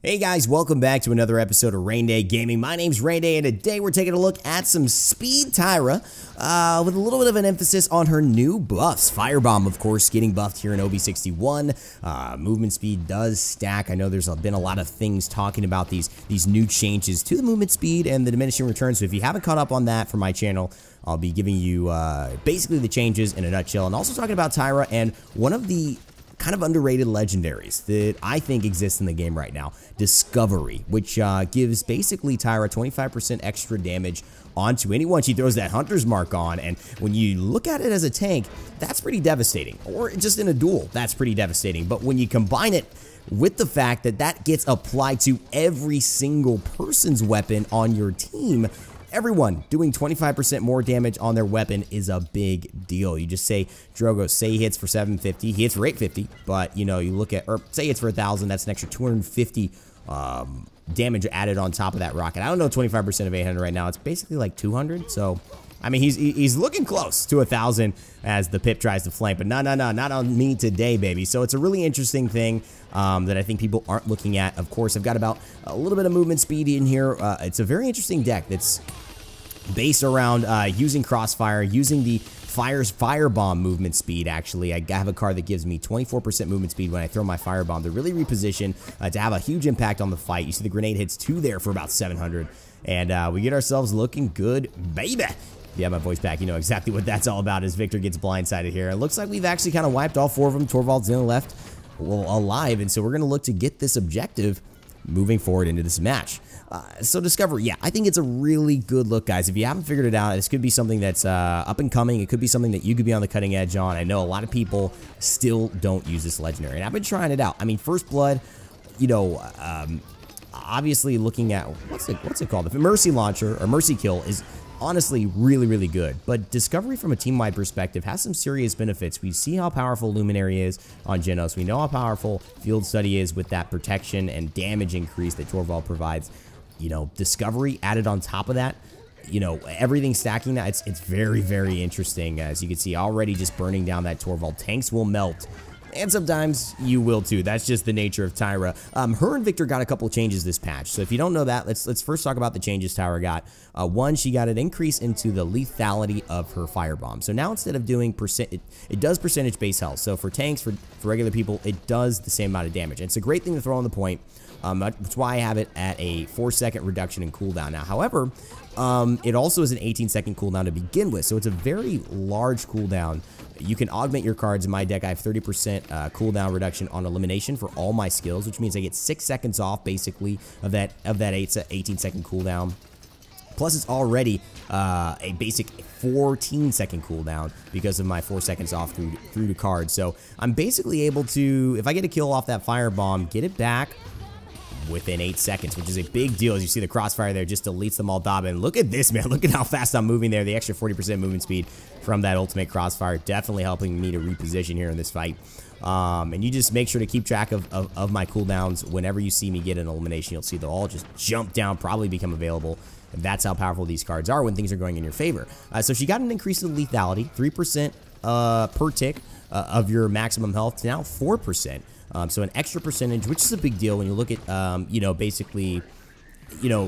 Hey guys, welcome back to another episode of Raynday Gaming. My name's Raynday, and today we're taking a look at some speed Tyra with a little bit of an emphasis on her new buffs. Firebomb, of course, getting buffed here in OB61. Movement speed does stack. I know there's been a lot of things talking about these new changes to the movement speed and the diminishing return. So if you haven't caught up on that from my channel, I'll be giving you basically the changes in a nutshell, and also talking about Tyra and one of the kind of underrated legendaries that I think exists in the game right now, Discovery, which gives basically Tyra 25% extra damage onto anyone she throws that hunter's mark on. And when you look at it as a tank, that's pretty devastating, or just in a duel, that's pretty devastating. But when you combine it with the fact that that gets applied to every single person's weapon on your team, everyone doing 25% more damage on their weapon is a big deal. You just say, Drogo, say he hits for 750, he hits for 850, but you know, you look at, or say it's for 1,000, that's an extra 250 damage added on top of that rocket. I don't know 25% of 800 right now, it's basically like 200, so I mean, he's looking close to 1,000 as the pip tries to flank, but no, not on me today, baby. So it's a really interesting thing that I think people aren't looking at. Of course, I've got about a little bit of movement speed in here. It's a very interesting deck that's based around using Crossfire, using the Firebomb movement speed. Actually, I have a card that gives me 24% movement speed when I throw my Firebomb to really reposition, to have a huge impact on the fight. You see the grenade hits 2 there for about 700, and we get ourselves looking good, baby. If you have my voice back, you know exactly what that's all about as Victor gets blindsided here. It looks like we've actually kind of wiped all 4 of them. Torvald's in the left, alive, and so we're going to look to get this objective moving forward into this match. So Discovery, yeah, I think it's a really good look, guys. If you haven't figured it out, this could be something that's up and coming. It could be something that you could be on the cutting edge on. I know a lot of people still don't use this legendary, and I've been trying it out. I mean, First Blood, you know, obviously looking at, what's it called? The Mercy Launcher, or Mercy Kill, is honestly really good, but Discovery from a team-wide perspective has some serious benefits. We see how powerful Luminary is on Genos. We know how powerful Field Study is with that protection and damage increase that Torvald provides. You know, Discovery added on top of that, you know, everything stacking that, it's very interesting. As you can see, already just burning down that Torvald. Tanks will melt, and sometimes you will too. That's just the nature of Tyra. Her and Victor got a couple changes this patch. So if you don't know that, let's first talk about the changes Tyra got. One, she got an increase into the lethality of her Firebomb. So now instead of doing it does percentage base health. So for tanks, for regular people, it does the same amount of damage. And it's a great thing to throw on the point. That's why I have it at a 4-second reduction in cooldown. Now, however, it also is an 18-second cooldown to begin with, so it's a very large cooldown. You can augment your cards. In my deck, I have 30% cooldown reduction on elimination for all my skills, which means I get 6 seconds off, basically, of that 18-second cooldown. Plus, it's already a basic 14-second cooldown because of my 4 seconds off through the card. So I'm basically able to, if I get a kill off that Firebomb, get it back within 8 seconds, which is a big deal. As you see, the Crossfire there just deletes them all. And look at this, man. Look at how fast I'm moving there. The extra 40% movement speed from that ultimate Crossfire definitely helping me to reposition here in this fight. And you just make sure to keep track of my cooldowns. Whenever you see me get an elimination, you'll see they'll all just jump down, probably become available. And that's how powerful these cards are when things are going in your favor. So she got an increase in lethality, 3% per tick of your maximum health to now 4%. So an extra percentage, which is a big deal when you look at, you know, basically, you know,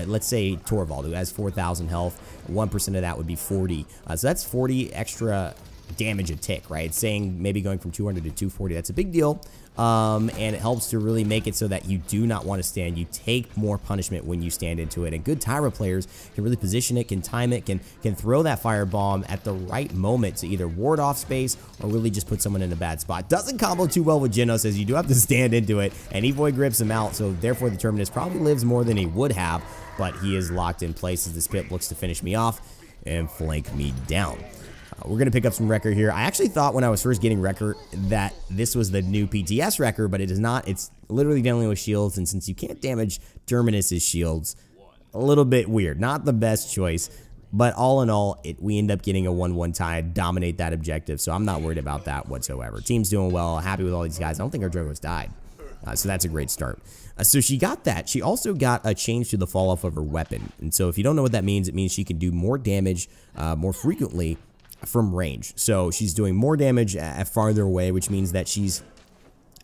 let's say Torvald, who has 4,000 health, 1% of that would be 40. So that's 40 extra damage a tick, right? It's saying maybe going from 200 to 240. That's a big deal. And it helps to really make it so that you do not want to stand. You take more punishment when you stand into it. And good Tyra players can really position it, can time it, can throw that Firebomb at the right moment to either ward off space or really just put someone in a bad spot. Doesn't combo too well with Genos, as you do have to stand into it, and Evoid grips him out, so therefore the Terminus probably lives more than he would have, but he is locked in place as this pip looks to finish me off and flank me down. We're going to pick up some Wrecker here. I actually thought when I was first getting Wrecker that this was the new PTS Wrecker, but it is not. It's literally dealing with shields, and since you can't damage Terminus's shields, a little bit weird. Not the best choice, but all in all, we end up getting a 1-1 tie, dominate that objective, so I'm not worried about that whatsoever. Team's doing well, happy with all these guys. I don't think our Drogo's died, so that's a great start. So she got that. She also got a change to the fall-off of her weapon, and so if you don't know what that means, it means she can do more damage more frequently from range. So she's doing more damage at farther away, which means that she's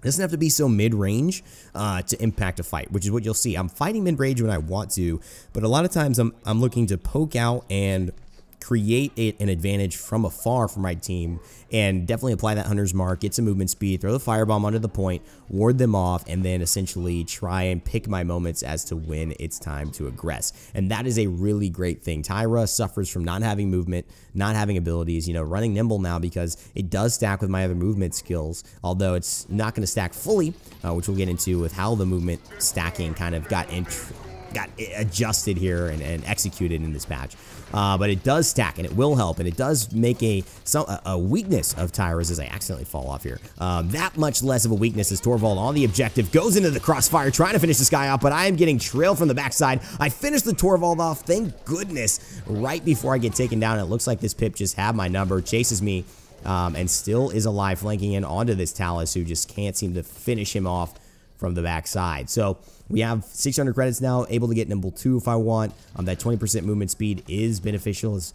It doesn't have to be so mid-range to impact a fight, which is what you'll see. I'm fighting mid-range when I want to, but a lot of times I'm looking to poke out and create an advantage from afar for my team, and definitely apply that hunter's mark, get some movement speed, throw the firebomb under the point, ward them off, and then essentially try and pick my moments as to when it's time to aggress. And that is a really great thing. Tyra suffers from not having movement, not having abilities, you know, running nimble now because it does stack with my other movement skills, although it's not going to stack fully, which we'll get into with how the movement stacking kind of got adjusted here and executed in this patch. But it does stack, and it will help, and it does make a weakness of Tyra's as I accidentally fall off here. That much less of a weakness as Torvald on the objective goes into the crossfire trying to finish this guy off, but I am getting trailed from the backside. I finished the Torvald off, thank goodness, right before I get taken down. It looks like this Pip just had my number, chases me, and still is alive, flanking in onto this Talus, who just can't seem to finish him off from the backside. So we have 600 credits now, able to get Nimble 2 if I want. That 20% movement speed is beneficial, as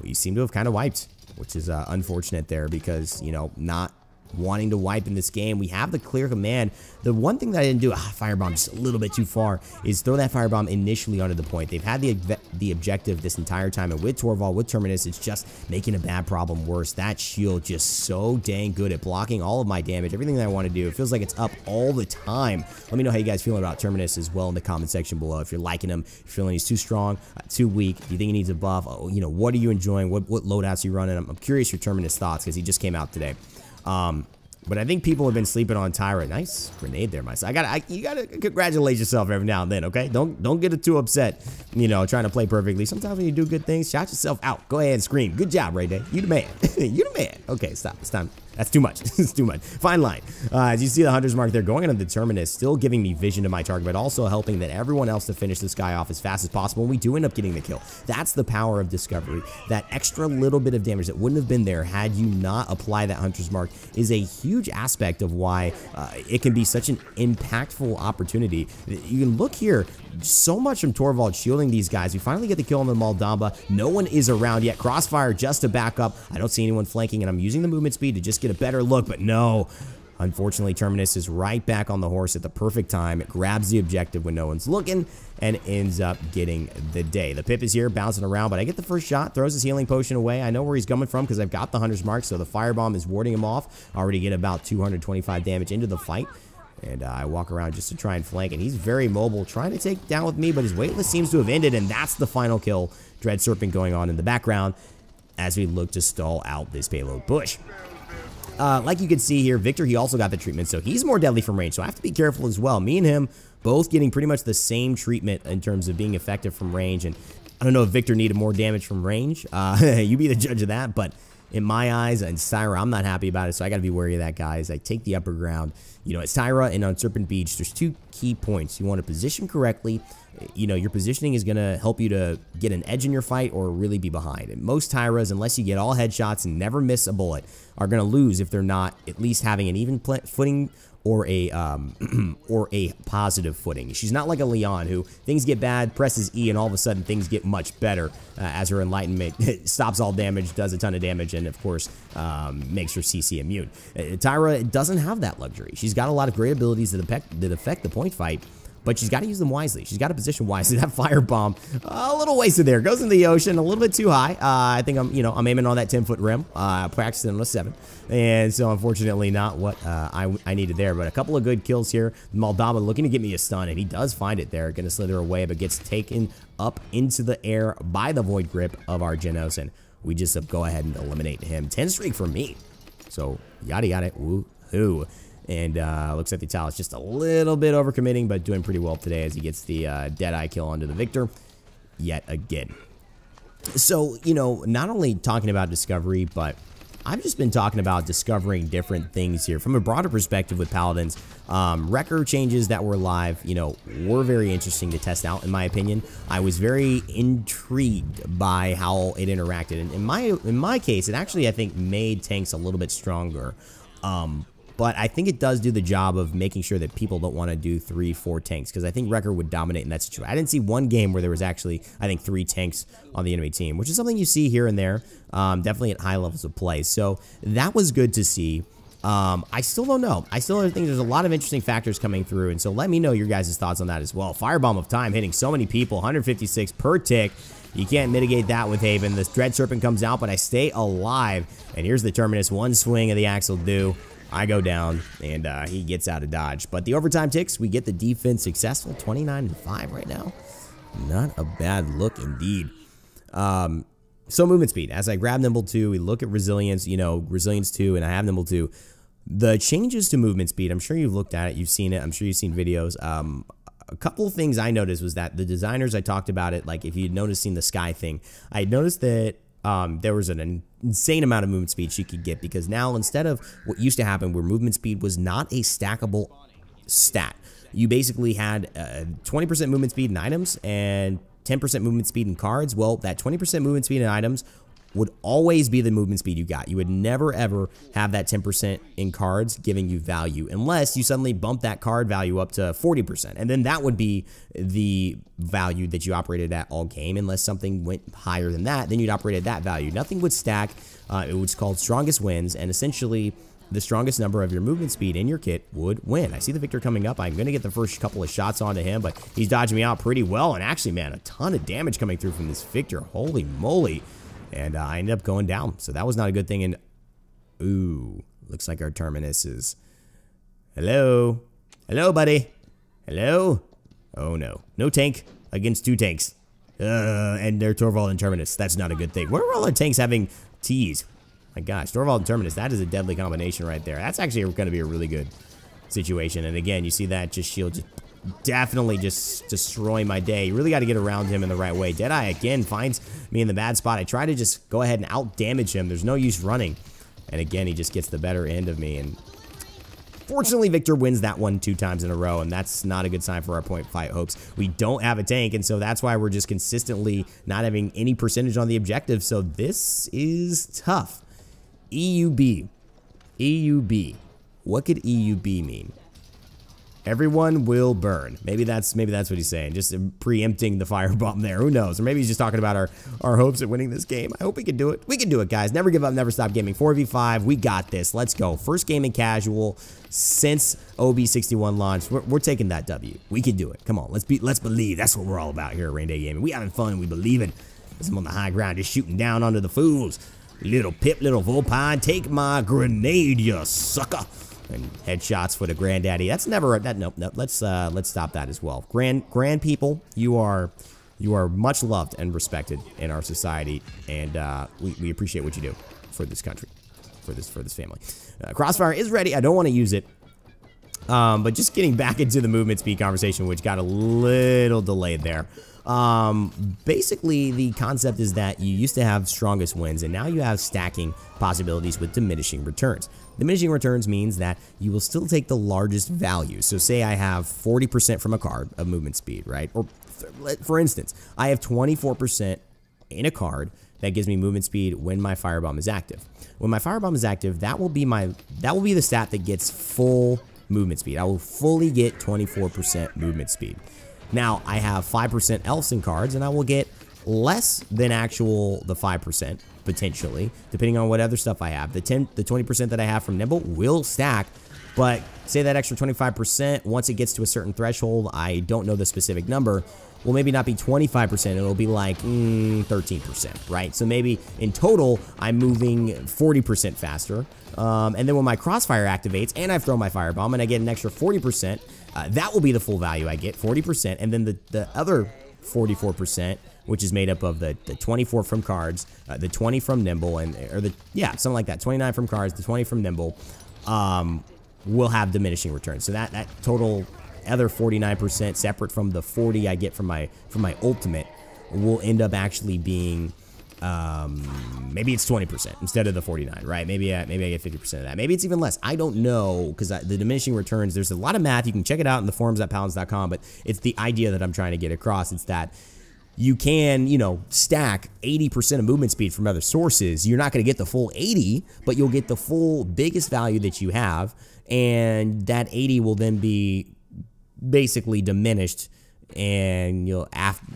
we seem to have kind of wiped, which is unfortunate there because, you know, not wanting to wipe in this game. We have the clear command. The one thing that I didn't do, firebomb just a little bit too far, is throw that firebomb initially onto the point. They've had the objective this entire time, and with Torvald, with Terminus, it's just making a bad problem worse. That shield just so dang good at blocking all of my damage, everything that I want to do. It feels like it's up all the time. Let me know how you guys feeling about Terminus as well in the comment section below. If you're liking him, if you're feeling he's too strong, too weak, do you think he needs a buff? You know, what are you enjoying? What loadouts are you running? I'm curious your Terminus thoughts because he just came out today. But I think people have been sleeping on Tyra. Nice grenade there, my son. You gotta congratulate yourself every now and then, okay? Don't get too upset, you know, trying to play perfectly. Sometimes when you do good things, shout yourself out. Go ahead and scream. Good job, Raynday. You the man. You the man. Okay, stop. It's time. That's too much. It's too much. Fine line. As you see the hunter's mark there, going into the Terminus, still giving me vision to my target, but also helping that everyone else to finish this guy off as fast as possible. And we do end up getting the kill. That's the power of Discovery. That extra little bit of damage that wouldn't have been there had you not applied that hunter's mark is a huge aspect of why it can be such an impactful opportunity. You can look here, so much from Torvald shielding these guys. We finally get the kill on the Moldamba. No one is around yet. Crossfire just to back up. I don't see anyone flanking, and I'm using the movement speed to just get a better look, but no. Unfortunately, Terminus is right back on the horse at the perfect time. It grabs the objective when no one's looking and ends up getting the day. The Pip is here bouncing around, but I get the first shot, throws his healing potion away. I know where he's coming from because I've got the hunter's mark, so the firebomb is warding him off. Already get about 225 damage into the fight. And I walk around just to try and flank, and he's very mobile, trying to take down with me, but his waitlist seems to have ended, and that's the final kill. Dread Serpent going on in the background as we look to stall out this payload push. Like you can see here, Victor, he also got the treatment, so he's more deadly from range, so I have to be careful as well. Me and him both getting pretty much the same treatment in terms of being effective from range, and I don't know if Victor needed more damage from range. You be the judge of that, but in my eyes, and Tyra, I'm not happy about it, so I got to be wary of that, guys. I take the upper ground. You know, it's Tyra, and on Serpent Beach, there's two key points. You want to position correctly. You know, your positioning is going to help you to get an edge in your fight or really be behind. And most Tyras, unless you get all headshots and never miss a bullet, are going to lose if they're not at least having an even footing or a positive footing. She's not like a Leon who things get bad, presses E, and all of a sudden things get much better as her enlightenment stops all damage, does a ton of damage, and of course makes her CC immune. Tyra doesn't have that luxury. She's got a lot of great abilities that affect the point fight, but she's got to use them wisely. She's got to position wisely. That firebomb, a little wasted there. Goes into the ocean, a little bit too high. I think I'm aiming on that 10-foot rim. Practicing on a 7, and so unfortunately not what I needed there. But a couple of good kills here. Moldava looking to get me a stun, and he does find it there. Going to slither away, but gets taken up into the air by the void grip of our Genos, and we just go ahead and eliminate him. 10 streak for me. So yada yada, woohoo. And looks like the Talus just a little bit overcommitting, but doing pretty well today as he gets the Deadeye kill onto the Victor yet again. So, you know, not only talking about Discovery, but I've just been talking about discovering different things here from a broader perspective with Paladins. Wrecker changes that were live, you know, were very interesting to test out, in my opinion. I was very intrigued by how it interacted. And in my case, it actually, I think, made tanks a little bit stronger. But I think it does do the job of making sure that people don't want to do 3-4 tanks, because I think Wrecker would dominate in that situation. I didn't see one game where there was actually, I think, 3 tanks on the enemy team, which is something you see here and there, definitely at high levels of play. So that was good to see. I still don't know. I still think there's a lot of interesting factors coming through, and so let me know your guys' thoughts on that as well. Firebomb of Time hitting so many people, 156 per tick. You can't mitigate that with Haven. The Dread Serpent comes out, but I stay alive. And here's the Terminus. One swing of the axe will do. I go down, and he gets out of dodge. But the overtime ticks, we get the defense successful. 29-5 right now. Not a bad look indeed. So movement speed. As I grab Nimble 2, we look at resilience, you know, resilience 2, and I have Nimble 2. The changes to movement speed, I'm sure you've looked at it, you've seen it, I'm sure you've seen videos. A couple of things I noticed was that the designers, I talked about it, like if you'd noticed seeing the sky thing, I noticed that there was an insane amount of movement speed she could get, because now instead of what used to happen where movement speed was not a stackable stat, you basically had 20% movement speed in items and 10% movement speed in cards. Well, that 20% movement speed in items would always be the movement speed you got. You would never ever have that 10% in cards giving you value unless you suddenly bump that card value up to 40%. And then that would be the value that you operated at all game. Unless something went higher than that, then you'd operate at that value. Nothing would stack. It was called strongest wins, and essentially the strongest number of your movement speed in your kit would win. I see the Victor coming up. I'm going to get the first couple of shots onto him, but he's dodging me out pretty well. And actually, man, a ton of damage coming through from this Victor. Holy moly. And I ended up going down, so that was not a good thing. And ooh, looks like our Terminus is... Hello? Hello, buddy? Hello? Oh, no. No tank against 2 tanks. And they're Torvald and Terminus. That's not a good thing. Where are all our tanks having T's? My gosh, Torvald and Terminus, that is a deadly combination right there. That's actually going to be a really good situation. And again, you see that just shield just definitely just destroying my day. You really got to get around him in the right way. Deadeye again finds me in the bad spot. I try to just go ahead and out damage him. There's no use running. And again, he just gets the better end of me. And fortunately, Victor wins that one 2 times in a row, and that's not a good sign for our point fight hopes. We don't have a tank, and so that's why we're just consistently not having any percentage on the objective. So this is tough. EUB. EUB. What could EUB mean? Everyone will burn. Maybe that's what he's saying. Just preempting the firebomb there. Who knows? Or maybe he's just talking about our hopes at winning this game. I hope we can do it. We can do it, guys. Never give up, never stop gaming. 4v5. We got this. Let's go. First game in casual since OB61 launched. We're taking that W. We can do it. Come on. Let's believe. That's what we're all about here at Raynday Gaming. We having fun. We believe it. I'm on the high ground, just shooting down onto the fools. Little Pip, little Volpine, take my grenade, you sucker. And headshots for the granddaddy. That's never that. Nope. Let's stop that as well. Grand people, you are much loved and respected in our society, and we appreciate what you do for this country, for this family. Crossfire is ready. I don't want to use it, but just getting back into the movement speed conversation, which got a little delayed there. Basically, the concept is that you used to have strongest wins, and now you have stacking possibilities with diminishing returns. Diminishing returns means that you will still take the largest value. So say I have 40% from a card of movement speed, right? Or for instance, I have 24% in a card that gives me movement speed when my firebomb is active. When my firebomb is active, that will be the stat that gets full movement speed. I will fully get 24% movement speed. Now, I have 5% else in cards, and I will get less than the 5%, potentially, depending on what other stuff I have. The 20% that I have from Nimble will stack, but say that extra 25%, once it gets to a certain threshold, I don't know the specific number, will maybe not be 25%, it'll be like 13%, right? So maybe in total, I'm moving 40% faster. And then when my crossfire activates and I've thrown my firebomb and I get an extra 40%, that will be the full value I get, 40%. And then the other 44%, which is made up of the 24 from cards, the 20 from Nimble, something like that, 29 from cards, the 20 from Nimble, will have diminishing returns. So that total other 49% separate from the 40 I get from my ultimate will end up actually being maybe it's 20% instead of the 49, right? Maybe I get 50% of that. Maybe it's even less. I don't know, because the diminishing returns, there's a lot of math. You can check it out in the forums at paladins.com, but it's the idea that I'm trying to get across. It's that you can, stack 80% of movement speed from other sources. You're not going to get the full 80, but you'll get the full biggest value that you have, and that 80 will then be basically diminished and you'll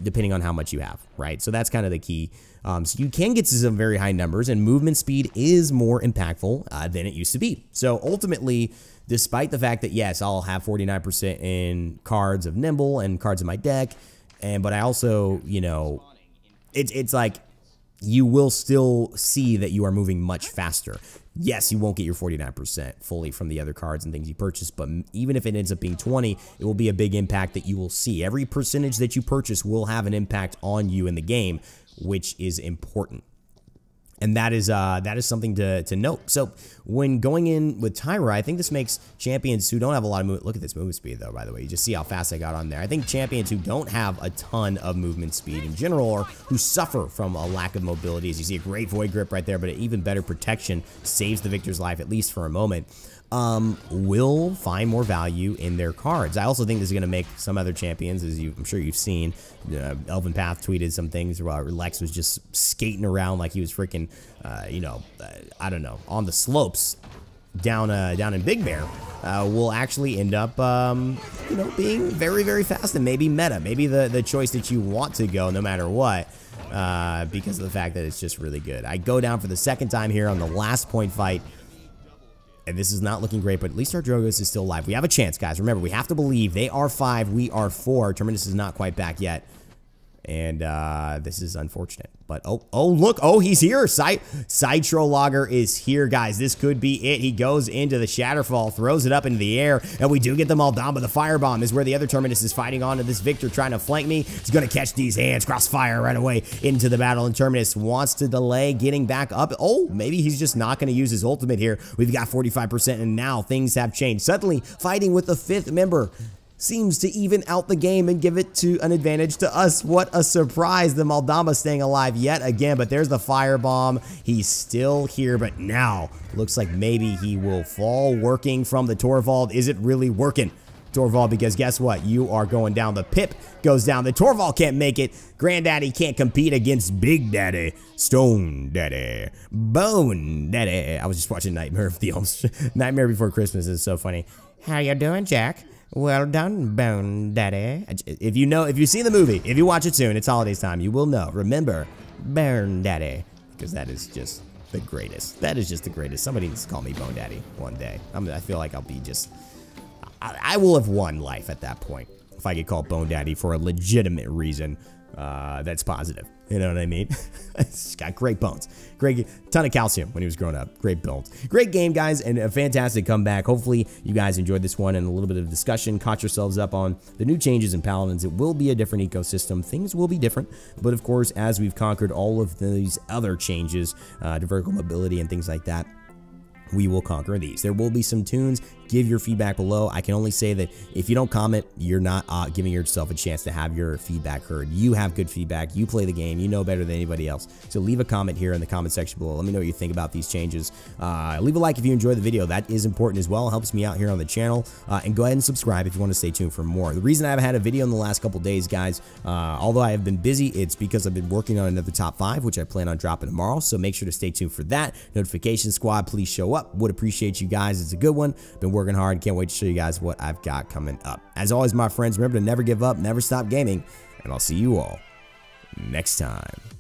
depending on how much you have, right? So that's kind of the key. So you can get to some very high numbers, and movement speed is more impactful than it used to be. So ultimately, despite the fact that yes, I'll have 49% in cards of nimble and cards in my deck, but I also, you know, it's like you will still see that you are moving much faster. Yes, you won't get your 49% fully from the other cards and things you purchase, but even if it ends up being 20, it will be a big impact that you will see. Every percentage that you purchase will have an impact on you in the game, which is important. And that is something to note. So when going in with Tyra, I think this makes champions who don't have a lot of movement. Look at this movement speed, though, by the way. You just see how fast I got on there. I think champions who don't have a ton of movement speed in general, or who suffer from a lack of mobility, as you see a great void grip right there, but an even better protection saves the victor's life, at least for a moment, will find more value in their cards. I also think this is going to make some other champions, as I'm sure you've seen, Elven Path tweeted some things where Lex was just skating around like he was freaking, I don't know, on the slopes down in Big Bear, will actually end up, being very, very fast and maybe meta, maybe the choice that you want to go no matter what, because of the fact that it's just really good. I go down for the second time here on the last point fight. And this is not looking great, but at least our Drogos is still alive. We have a chance, guys. Remember, we have to believe. They are 5, we are 4. Terminus is not quite back yet. And this is unfortunate. But, oh, look. Oh, he's here. Sideshow Logger is here, guys. This could be it. He goes into the Shatterfall, throws it up into the air, and we do get them all down. But the Firebomb is where the other Terminus is fighting on to this Victor, trying to flank me. He's going to catch these hands, crossfire right away into the battle, and Terminus wants to delay getting back up. Oh, maybe he's just not going to use his ultimate here. We've got 45%, and now things have changed. Suddenly, fighting with the 5th member seems to even out the game and give it to an advantage to us. What a surprise. The Maldama staying alive yet again, but there's the Firebomb. He's still here, but now looks like maybe he will fall working from the Torvald. Is it really working, Torvald? Because guess what? You are going down. The Pip goes down. The Torvald can't make it. Granddaddy can't compete against Big Daddy, Stone Daddy, Bone Daddy. I was just watching Nightmare Before Christmas. Is so funny. How you doing, Jack? Well done, Bone Daddy. If you've seen the movie, if you watch it soon, it's holidays time, you will know. Remember, Bone Daddy, because that is just the greatest. That is just the greatest. Somebody needs to call me Bone Daddy one day. I feel like I'll be just, I will have won life at that point if I get called Bone Daddy for a legitimate reason that's positive. You know what I mean? He's got great bones. Great, ton of calcium when he was growing up. Great bones. Great game, guys, and a fantastic comeback. Hopefully, you guys enjoyed this one and a little bit of discussion. Caught yourselves up on the new changes in Paladins. It will be a different ecosystem. Things will be different, but of course, as we've conquered all of these other changes to vertical mobility and things like that, we will conquer these. There will be some tunes. Give your feedback below. I can only say that if you don't comment, you're not giving yourself a chance to have your feedback heard. You have good feedback. You play the game. You know better than anybody else. So leave a comment here in the comment section below. Let me know what you think about these changes. Leave a like if you enjoyed the video. That is important as well. It helps me out here on the channel. And go ahead and subscribe if you want to stay tuned for more. The reason I haven't had a video in the last couple days, guys, although I have been busy, it's because I've been working on another top 5, which I plan on dropping tomorrow. So make sure to stay tuned for that. Notification squad, please show up. Would appreciate you guys. It's a good one. Been working hard. Can't wait to show you guys what I've got coming up. As always, my friends, remember to never give up, never stop gaming, and I'll see you all next time.